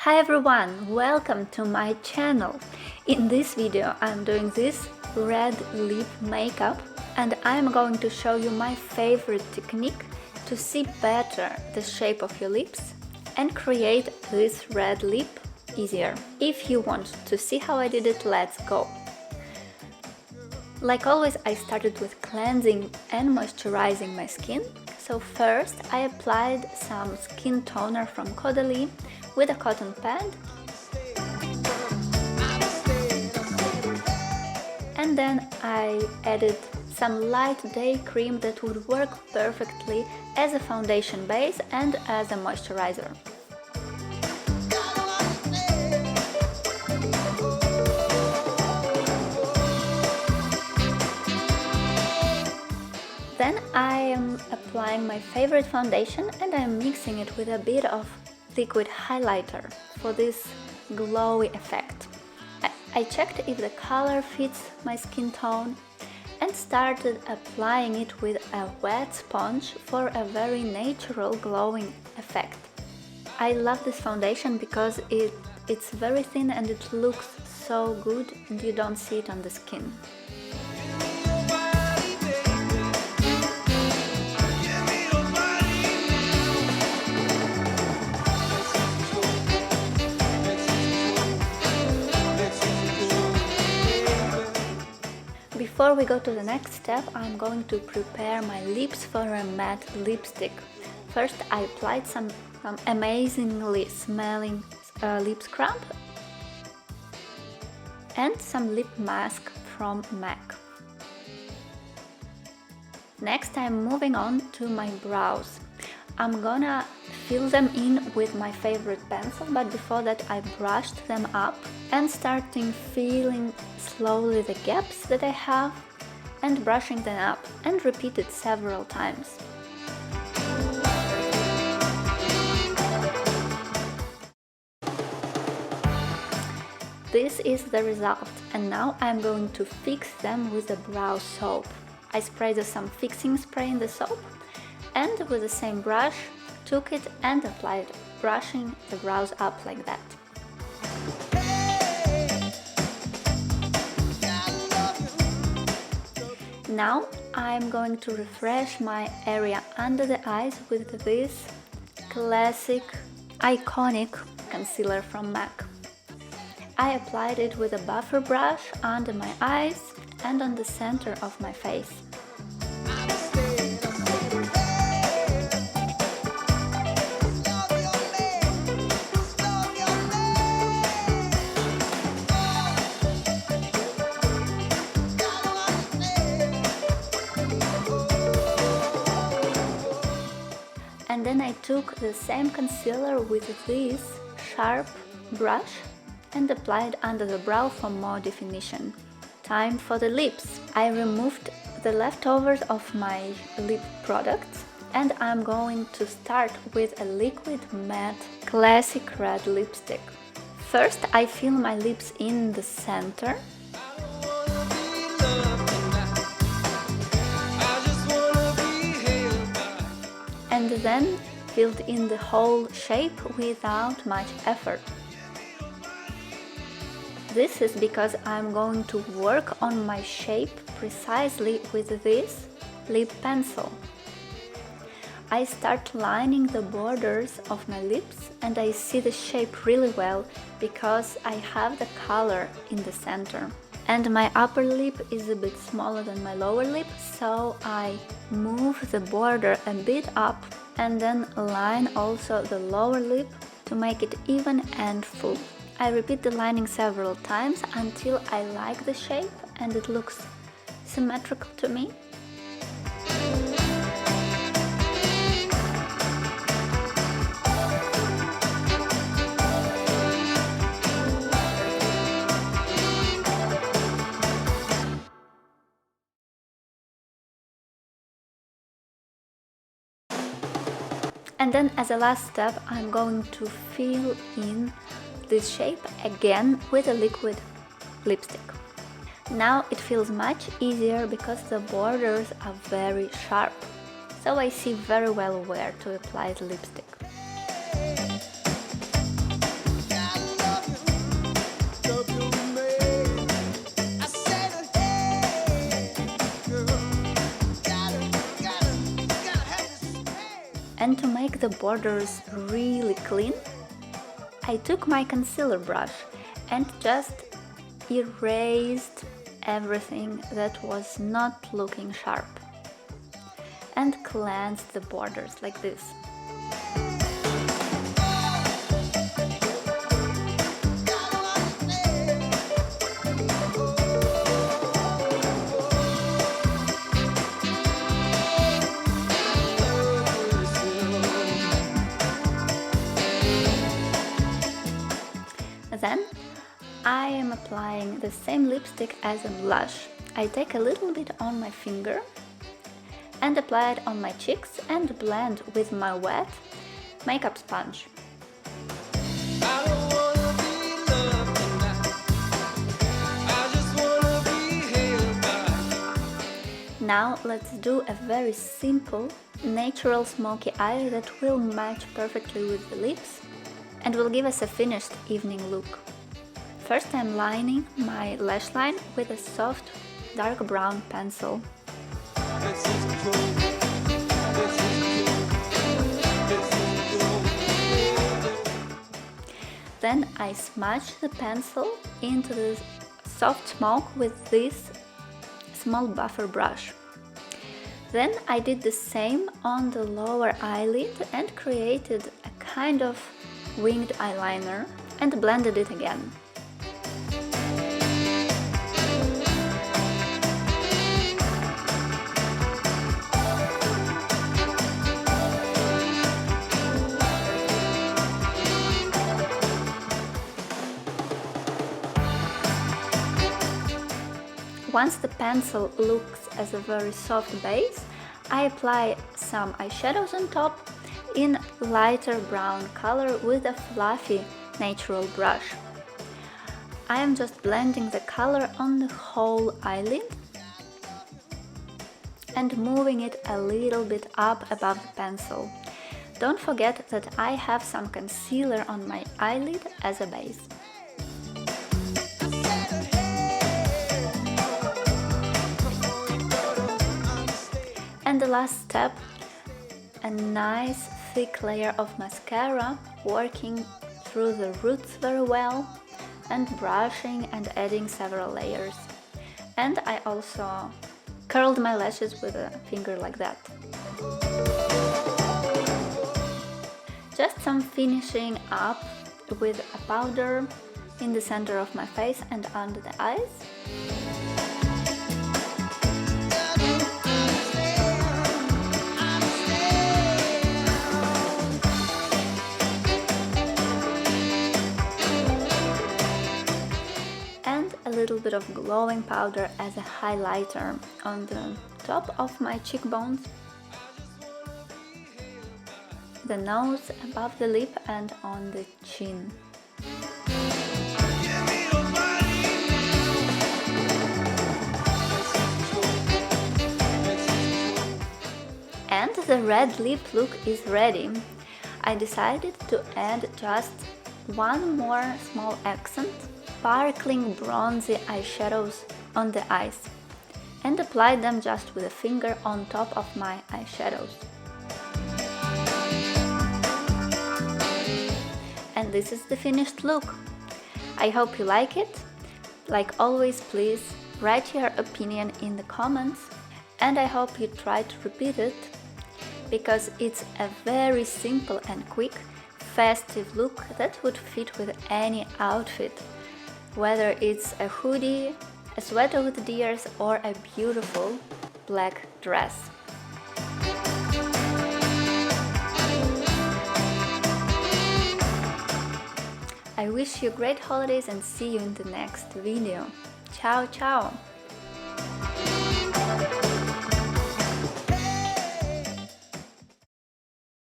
Hi everyone, welcome to my channel. In this video I'm doing this red lip makeup and I'm going to show you my favorite technique to see better the shape of your lips and create this red lip easier. If you want to see how I did it, let's go. Like always, I started with cleansing and moisturizing my skin. So first I applied some skin toner from Caudalie with a cotton pad, and then I added some light day cream that would work perfectly as a foundation base and as a moisturizer. Then I am applying my favorite foundation and I'm mixing it with a bit of liquid highlighter for this glowy effect. I checked if the color fits my skin tone and started applying it with a wet sponge for a very natural glowing effect. I love this foundation because it's very thin and it looks so good and you don't see it on the skin. Before we go to the next step, I'm going to prepare my lips for a matte lipstick. First, I applied some amazingly smelling lip scrub and some lip mask from MAC. Next, I'm moving on to my brows. I'm gonna fill them in with my favorite pencil, but before that I brushed them up and starting filling slowly the gaps that I have and brushing them up and repeat it several times. This is the result, and now I'm going to fix them with the brow soap. I sprayed some fixing spray in the soap and with the same brush took it and applied, brushing the brows up like that. Now I'm going to refresh my area under the eyes with this classic, iconic concealer from MAC. I applied it with a buffer brush under my eyes and on the center of my face. And then I took the same concealer with this sharp brush and applied under the brow for more definition. Time for the lips. I removed the leftovers of my lip products and I'm going to start with a liquid matte classic red lipstick. First I fill my lips in the center. And then filled in the whole shape without much effort. This is because I'm going to work on my shape precisely with this lip pencil. I start lining the borders of my lips and I see the shape really well because I have the color in the center. And my upper lip is a bit smaller than my lower lip, so I move the border a bit up and then line also the lower lip to make it even and full. I repeat the lining several times until I like the shape and it looks symmetrical to me. And then as a last step, I'm going to fill in this shape again with a liquid lipstick. Now it feels much easier because the borders are very sharp, so I see very well where to apply the lipstick. And to make the borders really clean, I took my concealer brush and just erased everything that was not looking sharp and cleansed the borders like this. Then I am applying the same lipstick as a blush. I take a little bit on my finger and apply it on my cheeks and blend with my wet makeup sponge. Now let's do a very simple, natural smoky eye that will match perfectly with the lips and will give us a finished evening look. First, I'm lining my lash line with a soft dark brown pencil. Then I smudge the pencil into the soft smoke with this small buffer brush. Then I did the same on the lower eyelid and created a kind of winged eyeliner and blended it again. Once the pencil looks as a very soft base, I apply some eyeshadows on top in lighter brown color with a fluffy natural brush. I am just blending the color on the whole eyelid and moving it a little bit up above the pencil. Don't forget that I have some concealer on my eyelid as a base. And the last step, a nice thick layer of mascara, working through the roots very well and brushing and adding several layers. And I also curled my lashes with a finger like that. Just some finishing up with a powder in the center of my face and under the eyes. A little bit of glowing powder as a highlighter on the top of my cheekbones, the nose, above the lip and on the chin. And the red lip look is ready. I decided to add just one more small accent, sparkling bronzy eyeshadows on the eyes, and apply them just with a finger on top of my eyeshadows. And this is the finished look. I hope you like it. Like always, please write your opinion in the comments, and I hope you try to repeat it, because it's a very simple and quick festive look that would fit with any outfit, whether it's a hoodie, a sweater with deers, or a beautiful black dress. I wish you great holidays and see you in the next video. Ciao, ciao!